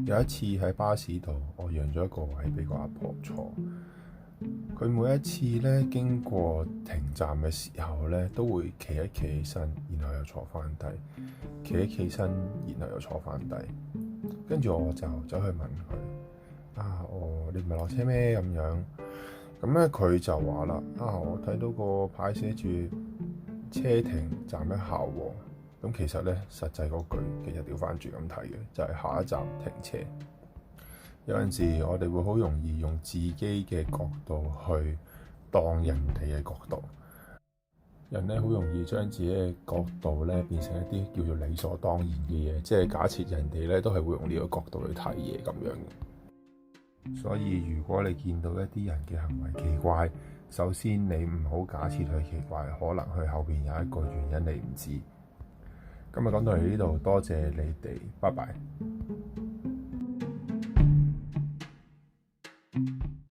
有一次喺巴士度，我讓咗一個位俾個阿婆坐。佢每一次咧經過停站嘅時候咧，都會企一企起身，然後又坐翻低，企一企起身，然後又坐翻低。跟住我就走去問佢：你唔係落車咩？咁樣。咁咧佢就話啦：我睇到個牌寫住車停站一下喎。咁其實咧，實際嗰句其實調翻轉咁睇嘅，就係下一站停車。有陣時我哋會好容易用自己嘅角度去當人哋嘅角度，人咧好容易將自己嘅角度咧變成一啲叫做理所當然嘅嘢，即係假設人哋咧都係會用呢個角度去睇嘢咁樣嘅。所以如果你見到一啲人嘅行為奇怪，首先你唔好假設佢奇怪，可能佢後邊有一個原因你唔知。今日講到嚟呢度，多謝你哋，拜拜。